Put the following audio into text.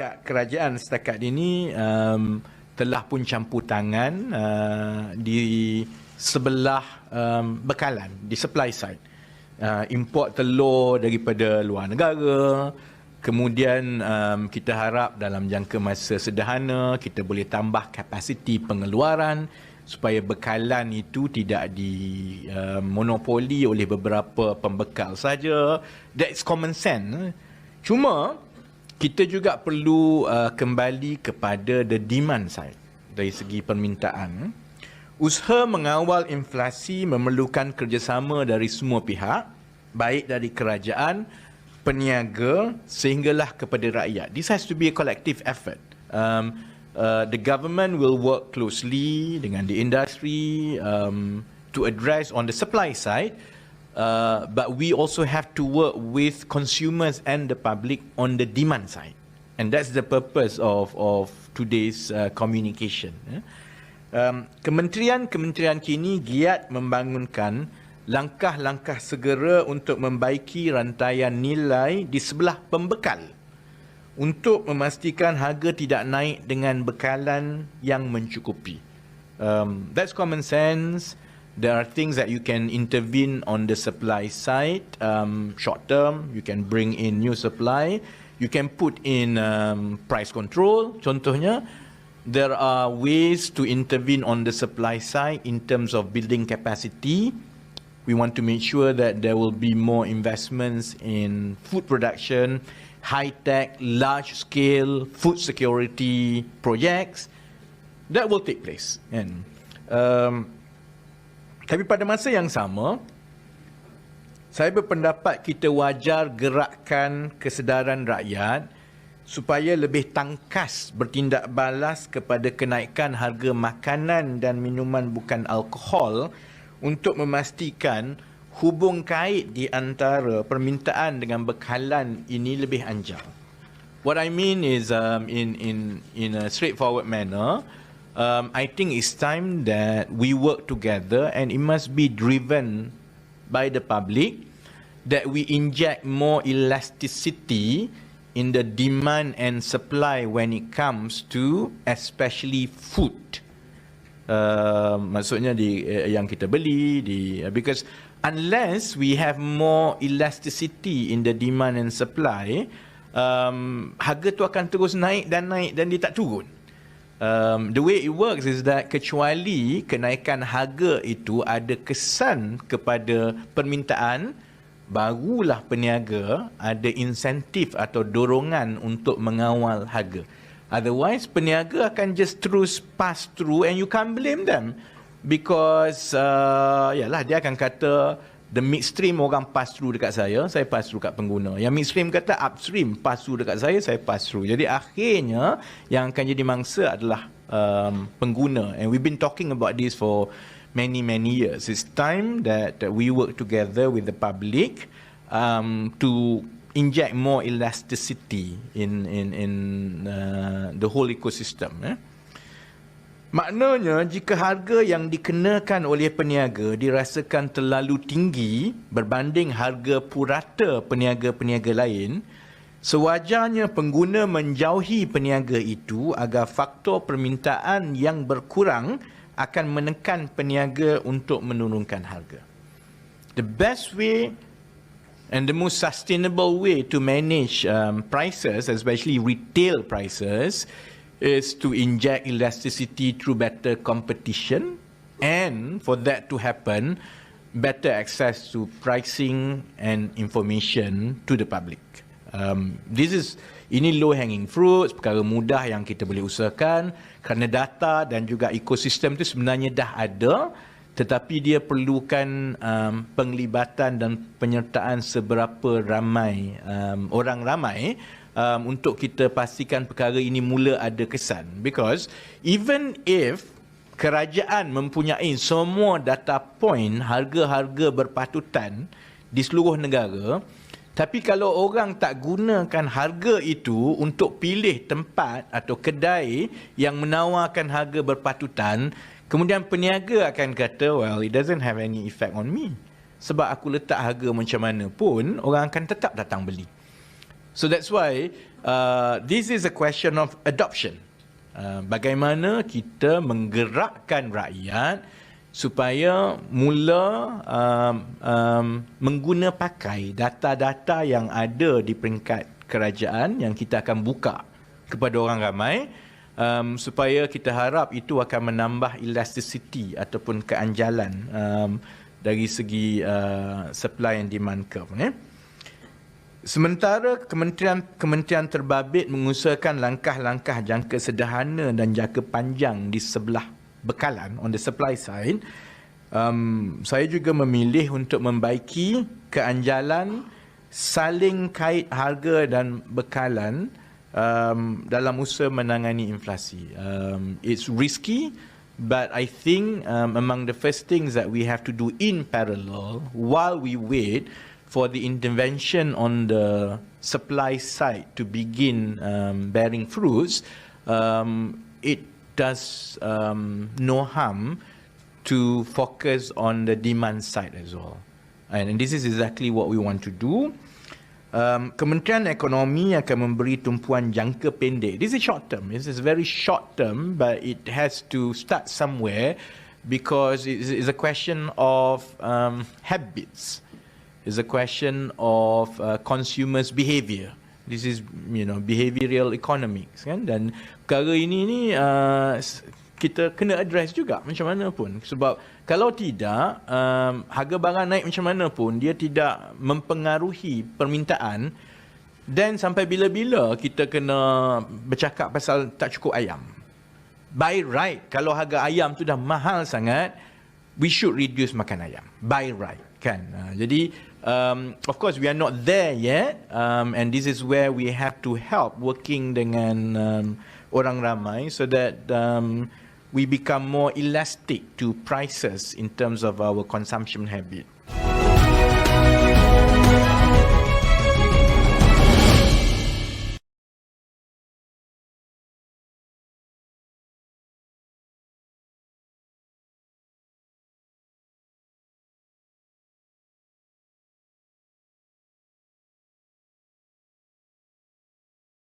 pihak kerajaan setakat ini telah pun campur tangan di sebelah bekalan, di supply side. Import telur daripada luar negara, kemudian kita harap dalam jangka masa sederhana kita boleh tambah kapasiti pengeluaran supaya bekalan itu tidak dimonopoli oleh beberapa pembekal saja. That's common sense. Cuma kita juga perlu kembali kepada the demand side dari segi permintaan. Usaha mengawal inflasi memerlukan kerjasama dari semua pihak, baik dari kerajaan, peniaga sehinggalah kepada rakyat. This has to be a collective effort. The government will work closely dengan the industry to address on the supply side, but we also have to work with consumers and the public on the demand side, and that's the purpose of today's communication. Kementerian-kementerian kini giat membangunkan langkah-langkah segera untuk membaiki rantaian nilai di sebelah pembekal untuk memastikan harga tidak naik dengan bekalan yang mencukupi. That's common sense. There are things that you can intervene on the supply side, short term. You can bring in new supply. You can put in price control. Contohnya, there are ways to intervene on the supply side in terms of building capacity. We want to make sure that there will be more investments in food production, high-tech, large-scale food security projects. That will take place. And tapi pada masa yang sama, saya berpendapat kita wajar gerakkan kesedaran rakyat supaya lebih tangkas bertindak balas kepada kenaikan harga makanan dan minuman bukan alkohol untuk memastikan hubung kait di antara permintaan dengan bekalan ini lebih anjal. What I mean is in a straightforward manner, I think it's time that we work together, and it must be driven by the public, that we inject more elasticity in the demand and supply when it comes to especially food. Maksudnya yang kita beli, because unless we have more elasticity in the demand and supply, harga tu akan terus naik dan dia tak turun. The way it works is that kecuali kenaikan harga itu ada kesan kepada permintaan, barulah peniaga ada insentif atau dorongan untuk mengawal harga. Otherwise, peniaga akan just terus pass through and you can't blame them. Because, yalah, dia akan kata, the midstream orang pass through dekat saya pass through kat pengguna. Yang midstream kata upstream pass through dekat saya pass through. Jadi akhirnya, yang akan jadi mangsa adalah pengguna. And we've been talking about this for many years. It's time that we work together with the public to inject more elasticity in the whole ecosystem. Maknanya, jika harga yang dikenakan oleh peniaga dirasakan terlalu tinggi berbanding harga purata peniaga-peniaga lain, sewajarnya pengguna menjauhi peniaga itu agar faktor permintaan yang berkurang akan menekan peniaga untuk menurunkan harga. The best way and the most sustainable way to manage prices, especially retail prices, is to inject elasticity through better competition, and for that to happen, better access to pricing and information to the public. Ini low hanging fruits, perkara mudah yang kita boleh usahakan kerana data dan juga ekosistem itu sebenarnya dah ada, tetapi dia perlukan penglibatan dan penyertaan seberapa ramai orang ramai untuk kita pastikan perkara ini mula ada kesan. Because even if kerajaan mempunyai semua data point harga-harga berpatutan di seluruh negara, tapi kalau orang tak gunakan harga itu untuk pilih tempat atau kedai yang menawarkan harga berpatutan, kemudian peniaga akan kata, well, it doesn't have any effect on me. Sebab aku letak harga macam mana pun, orang akan tetap datang beli. So that's why this is a question of adoption. Bagaimana kita menggerakkan rakyat supaya mula mengguna pakai data-data yang ada di peringkat kerajaan yang kita akan buka kepada orang ramai, supaya kita harap itu akan menambah elasticity ataupun keanjalan dari segi supply and demand curve. Sementara kementerian terbabit mengusahakan langkah-langkah jangka sederhana dan jangka panjang di sebelah bekalan, on the supply side, saya juga memilih untuk membaiki keanjalan saling kait harga dan bekalan dalam usaha menangani inflasi. It's risky, but I think among the first things that we have to do in parallel while we wait for the intervention on the supply side to begin bearing fruits, it does no harm to focus on the demand side as well. And this is exactly what we want to do. Kementerian Ekonomi akan memberi tumpuan jangka pendek. This is short term. This is very short term, but it has to start somewhere because it's a question of habits. It's a question of consumers' behavior. This is, behavioral economics, kan? Dan perkara ini kita kena address juga macam mana pun. Sebab kalau tidak, harga barang naik macam mana pun, dia tidak mempengaruhi permintaan. Dan sampai bila-bila kita kena bercakap pasal tak cukup ayam. By right, kalau harga ayam tu dah mahal sangat, we should reduce makan ayam. By right, kan? Jadi, of course, we are not there yet, and this is where we have to help working dengan orang ramai so that we become more elastic to prices in terms of our consumption habit.